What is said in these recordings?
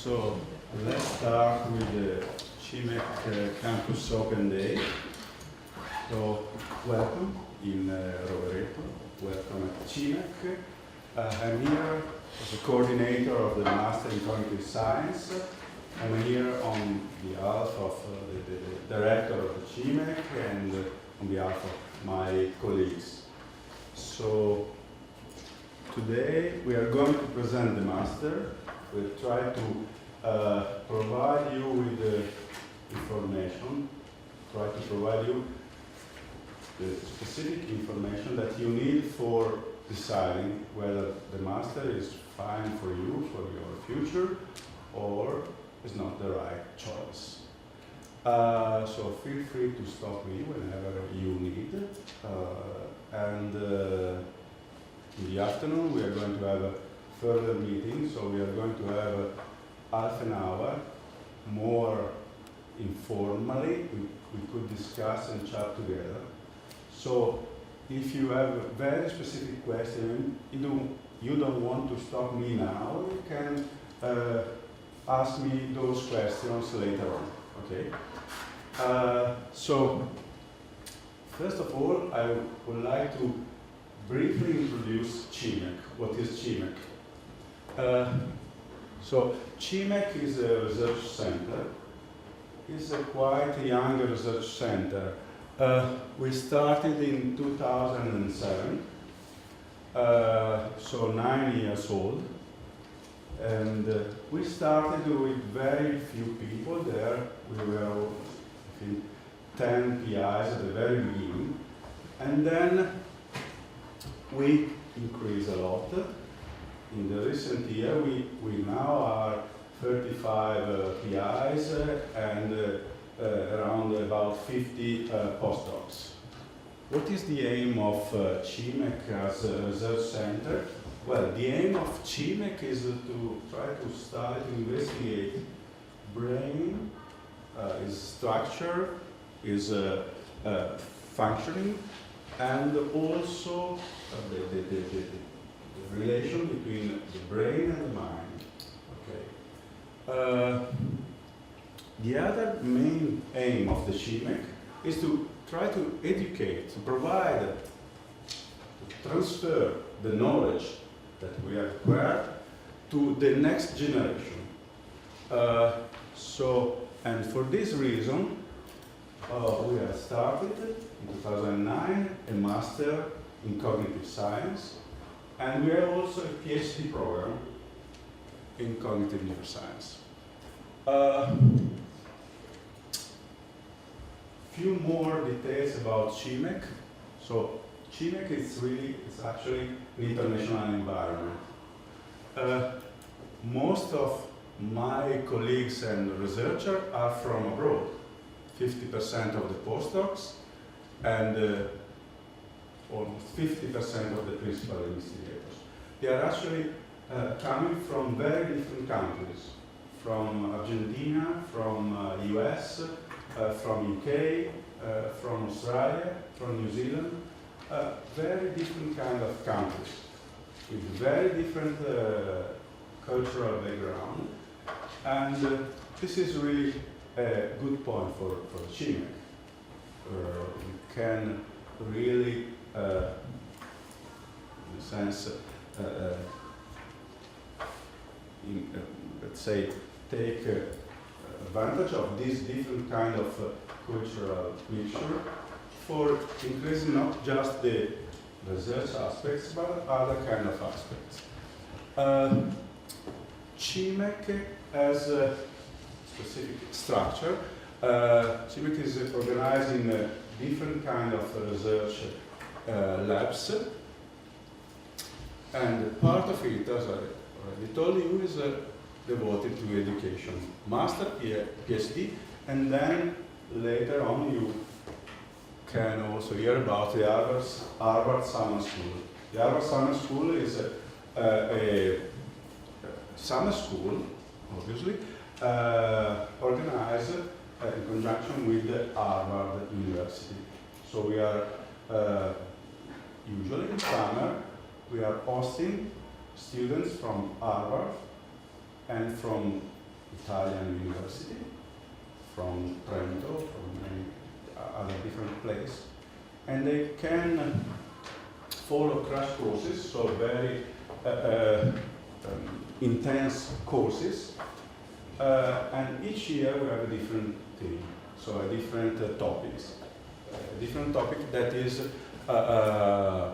So let's start with the CIMeC Campus Open Day. So welcome in Rovereto, welcome at CIMeC. I'm here as a coordinator of the Master in Cognitive Science. I'm here on behalf of the director of the CIMeC and on behalf of my colleagues. So today we are going to present the master. We'll try to provide you with the information, try to provide you the specific information that you need for deciding whether the master is fine for you, for your future, or is not the right choice. So feel free to stop me whenever you need. In the afternoon we are going to have a further meeting, so we are going to have half an hour more informally. We could discuss and chat together. So if you have a very specific question, you don't want to stop me now, you can ask me those questions later on, okay? So first of all, I would like to briefly introduce CIMeC. What is CIMeC? So CIMeC is a research center. It's a quite young research center. We started in 2007, so 9 years old. And we started with very few people there. We were, I think, 10 PIs at the very beginning. And then we increased a lot. In the recent year, we now are 35 PIs and around about 50 postdocs. What is the aim of CIMeC as a research center? Well, the aim of CIMeC is to try to study, to investigate brain, its structure, its functioning, and also the relation between the brain and the mind. Okay. The other main aim of the CIMeC is to try to educate, to provide, to transfer the knowledge that we have acquired to the next generation. And for this reason, we have started in 2009 a master in cognitive science, and we have also a PhD program in cognitive neuroscience. Few more details about CIMeC. So CIMeC is actually an international environment. Most of my colleagues and researchers are from abroad. 50% of the postdocs and almost 50% of the principal investigators. They are actually coming from very different countries, from Argentina, from US, from UK, from Australia, from New Zealand, very different kind of countries with very different cultural background, and this is really a good point for CIMeC. We can really, in a sense, let's say, take advantage of this different kind of cultural mixture for increasing not just the research aspects, but other kind of aspects. CIMeC has a specific structure. CIMeC is organized in different kind of research labs, and part of it, as I already told you, is devoted to education, master, PhD, and then later on you can also hear about the Harvard Summer School. The Harvard Summer School is a summer school, obviously, organized in conjunction with Harvard University. So we are usually in summer, we are hosting students from Harvard and from Italian university, from Trento, from many other different places, and they can follow crash courses, so very intense courses, and each year we have a different theme, so a different topics, a different topic that is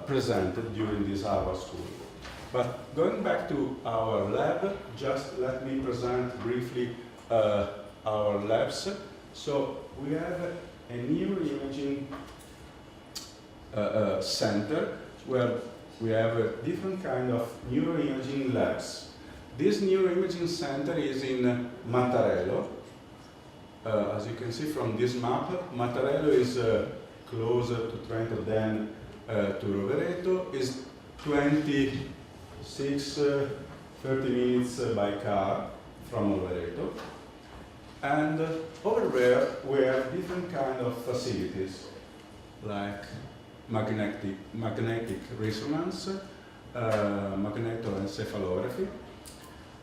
presented during this hour school. But going back to our lab, just let me present briefly our labs. So we have a neuroimaging center where we have different kind of neuroimaging labs. This neuroimaging center is in Mattarello. As you can see from this map, Mattarello is closer to Trento than to Rovereto. Is 30 minutes by car from Rovereto. And over there we have different kind of facilities like magnetic resonance, magnetoencephalography,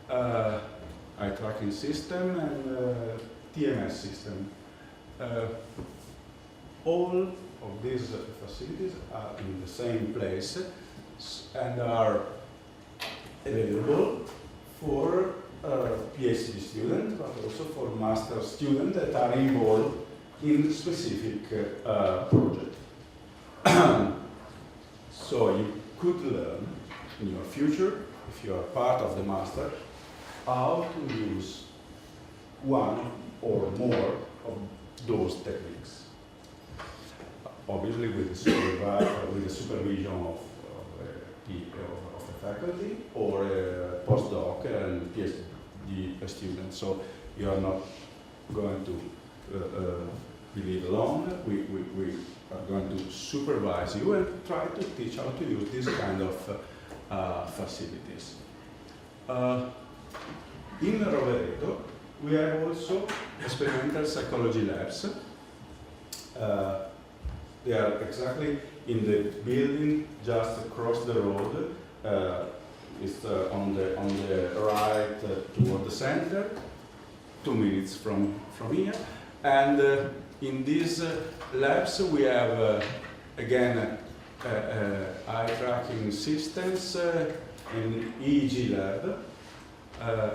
eye tracking system, and TMS system. All of these facilities are in the same place and are available for PhD students, but also for master students that are involved in specific project. So you could learn in your future, if you are part of the master, how to use one or more of those techniques. Obviously with the supervision of the faculty or a postdoc and PhD student. So you are not going to be live alone. We are going to supervise you and try to teach how to use this kind of facilities. In Rovereto, we have also experimental psychology labs. They are exactly in the building just across the road. It's on the right toward the center, 2 minutes from here. And in these labs we have again eye tracking systems, an EEG lab,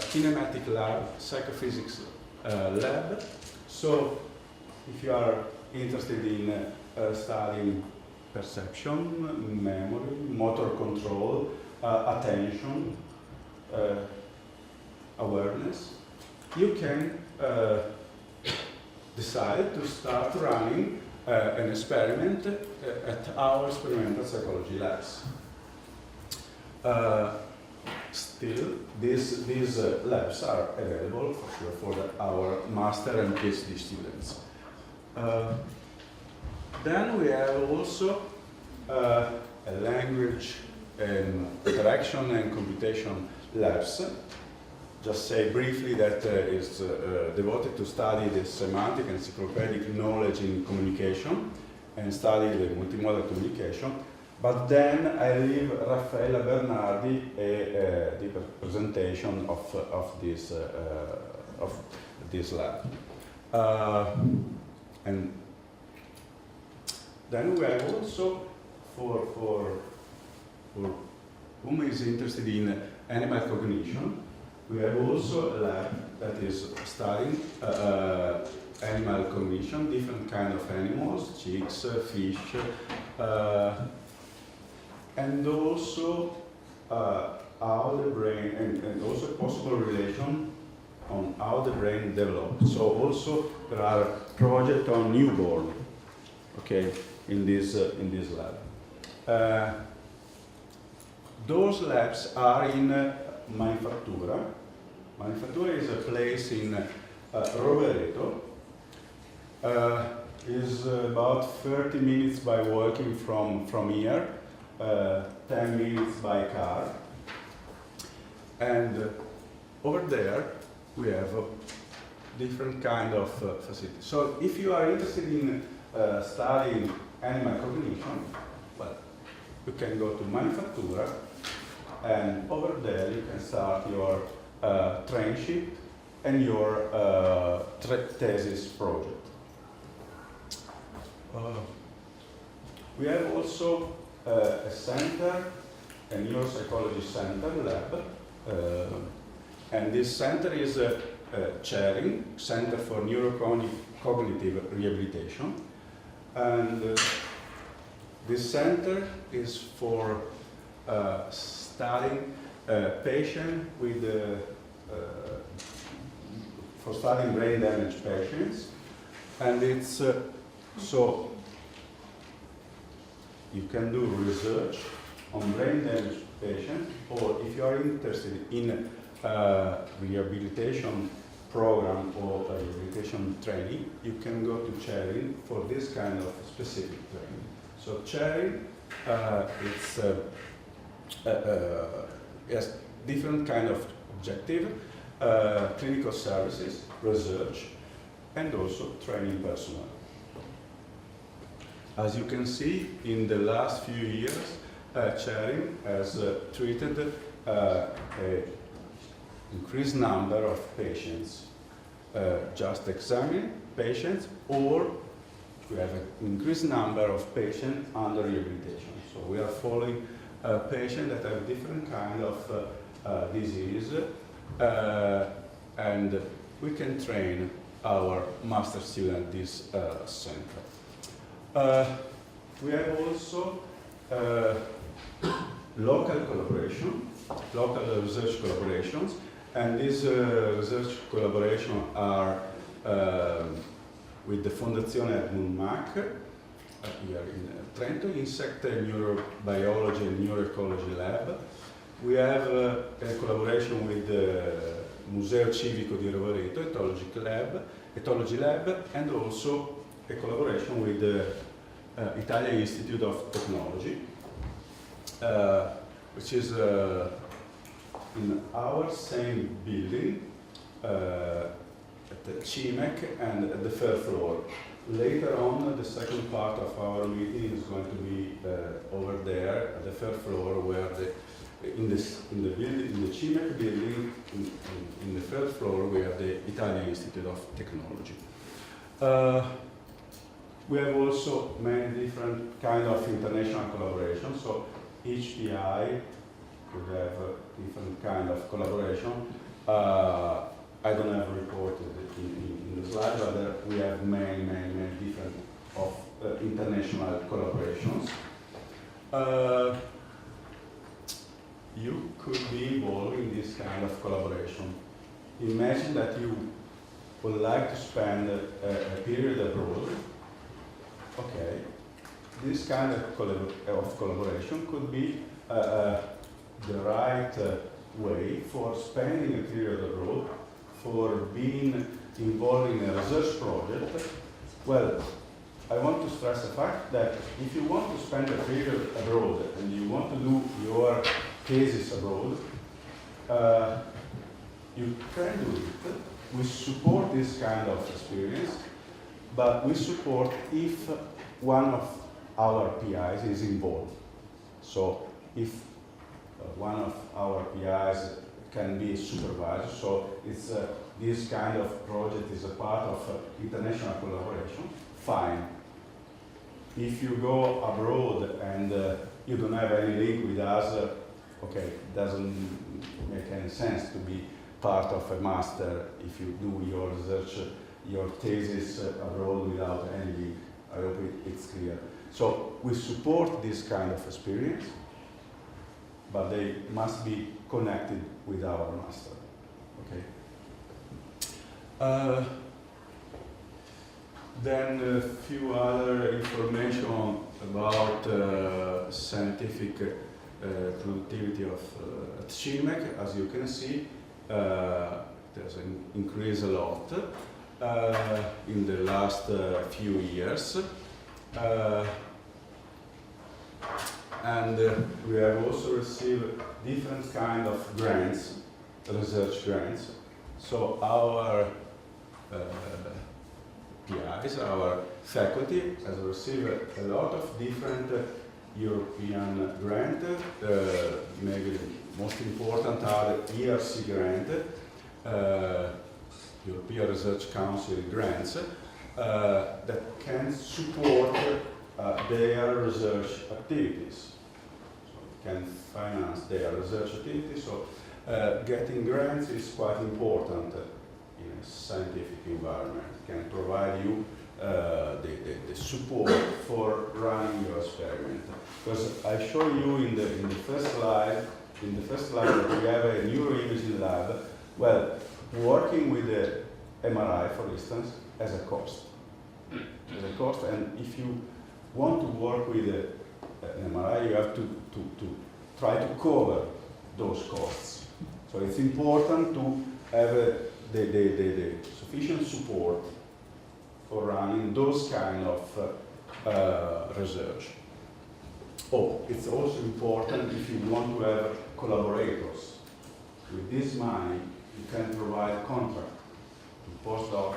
kinematic lab, psychophysics lab. So if you are interested in studying perception, memory, motor control, attention, awareness, you can decide to start running an experiment at our experimental psychology labs. Still, these labs are available for sure for our master and PhD students. Then we have also a language and interaction and computation labs. Just say briefly that is devoted to study the semantic and encyclopedic knowledge in communication and study the multimodal communication. But then I leave Raffaella Bernardi the presentation of this lab. And then we have also for whom is interested in animal cognition, we have also a lab that is studying animal cognition, different kind of animals, chicks, fish, and also how the brain, and also possible relation on how the brain develops. So also there are projects on newborn, okay, in this lab. Those labs are in Manifattura. Manifattura is a place in Rovereto. Is about 30 minutes by walking from here, 10 minutes by car. And over there we have a different kind of facility. So if you are interested in studying animal cognition, well, you can go to Manifattura, and over there you can start your trainship and your thesis project. We have also a center, a neuropsychology center lab, and this center is a CHERI, Center for Neurocognitive Rehabilitation, and this center is for studying patients with for studying brain damage patients, and it's so you can do research on brain damage patients, or if you are interested in rehabilitation program or rehabilitation training, you can go to CHERI for this kind of specific training. So CHERI, has different kind of objective, clinical services, research, and also training personnel. As you can see, in the last few years, CHERI has treated an increased number of patients, just examining patients, or we have an increased number of patients under rehabilitation. So we are following patients that have different kind of disease, and we can train our master student at this center. We have also local collaboration, local research collaborations, and these research collaborations are with the Fondazione Edmund Mack here in Trento, Insect Neurobiology and Neuroecology Lab. We have a collaboration with the Museo Civico di Rovereto, Ethology Lab, and also a collaboration with the Italian Institute of Technology, which is in our same building at the CIMeC and at the third floor. Later on, the second part of our meeting is going to be over there at the third floor, where in the CIMeC building, in the third floor, we have the Italian Institute of Technology. We have also many different kind of international collaborations. So each PI could have a different kind of collaboration. I don't have reported in the slide, but we have many different of international collaborations. You could be involved in this kind of collaboration. Imagine that you would like to spend a period abroad. Okay, this kind of collaboration could be the right way for spending a period abroad, for being involved in a research project. Well, I want to stress the fact that if you want to spend a period abroad and you want to do your thesis abroad, you can do it. We support this kind of experience, but we support if one of our PIs is involved. So if one of our PIs can be supervised, so it's this kind of project is a part of international collaboration, fine. If you go abroad and you don't have any link with us, okay, it doesn't make any sense to be part of a master if you do your research, your thesis abroad without any link. I hope it's clear. So we support this kind of experience, but they must be connected with our master. Okay. Then a few other information about scientific productivity of at CIMeC. As you can see, there's an increase a lot in the last few years. And we have also received different kind of grants, research grants. So our PIs, our faculty, has received a lot of different European grants. Maybe the most important are the ERC grant, European Research Council grants that can support their research activities. So it can finance their research activities. So getting grants is quite important in a scientific environment. It can provide you the support for running your experiment. Because I show you in the first slide, that we have a neuroimaging lab. Well, working with the MRI, for instance, has a cost. And if you want to work with an MRI, you have to try to cover those costs. So it's important to have the sufficient support for running those kind of research. Oh, it's also important if you want to have collaborators. With this money, you can provide contract to postdoc,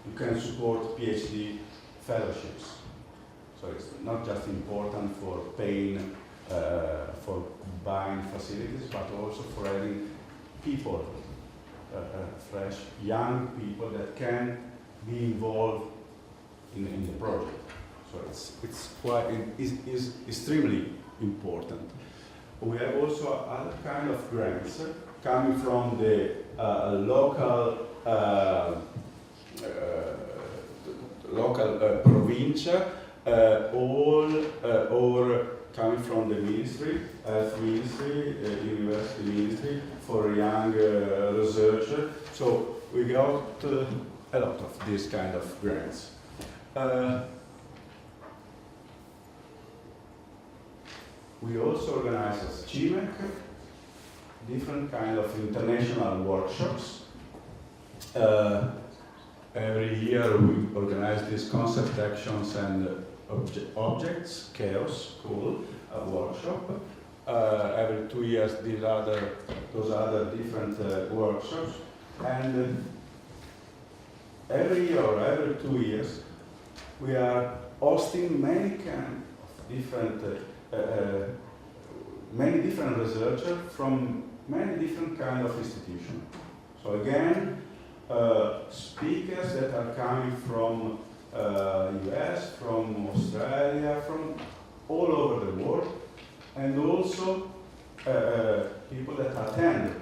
you can support PhD fellowships. So it's not just important for paying, for buying facilities, but also for having people, fresh, young people that can be involved in the project. So it's extremely important. We have also other kind of grants coming from the local provincia, or coming from the ministry, health ministry, university ministry for young researchers. So we got a lot of these kind of grants. We also organize as CIMeC different kind of international workshops. Every year we organize these concept actions and objects, chaos, cool, workshop. Every 2 years those other different workshops. And every year or every 2 years we are hosting many kind of different many different researchers from many different kind of institutions. So again, speakers that are coming from US, from Australia, from all over the world, and also people that attend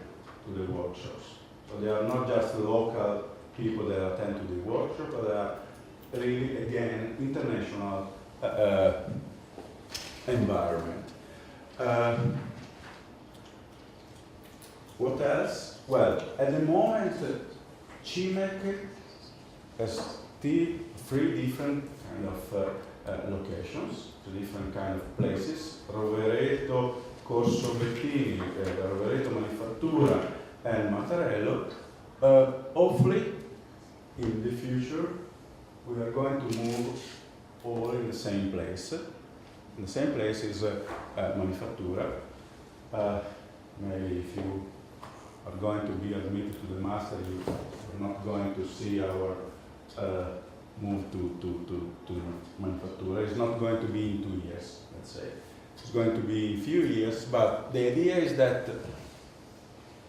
to the workshops. So they are not just local people that attend to the workshop, but they are really, again, international environment. What else? Well, at the moment, CIMeC has 3 different kind of locations, 2 different kind of places: Rovereto, Corso, Bettini, Rovereto Manifattura, and Mattarello. Hopefully, in the future, we are going to move all in the same place. And the same place is Manifattura. Maybe if you are going to be admitted to the master, you are not going to see our move to Manifattura. It's not going to be in 2 years, let's say. It's going to be in a few years, but the idea is that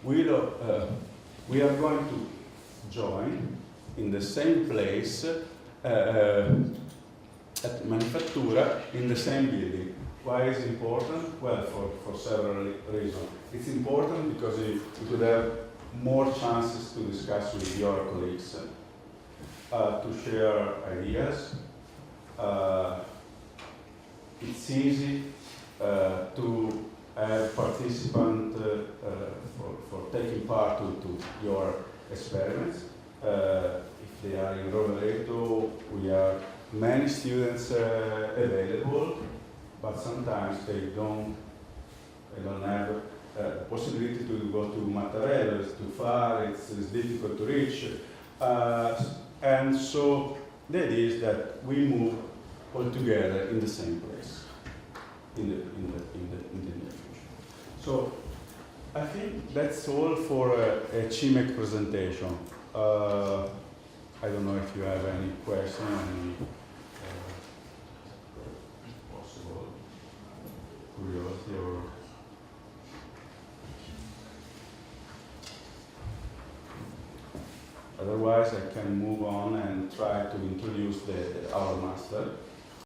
we are going to join in the same place at Manifattura in the same building. Why is it important? Well, for several reasons. It's important because you could have more chances to discuss with your colleagues, to share ideas. It's easy to have participants for taking part to your experiments. If they are in Rovereto, we have many students available, but sometimes they don't have the possibility to go to Mattarello. It's too far, it's difficult to reach. And so the idea is that we move all together in the same place in the near future. So I think that's all for a CIMeC presentation. I don't know if you have any question, any possible curiosity or. Otherwise, I can move on and try to introduce our master.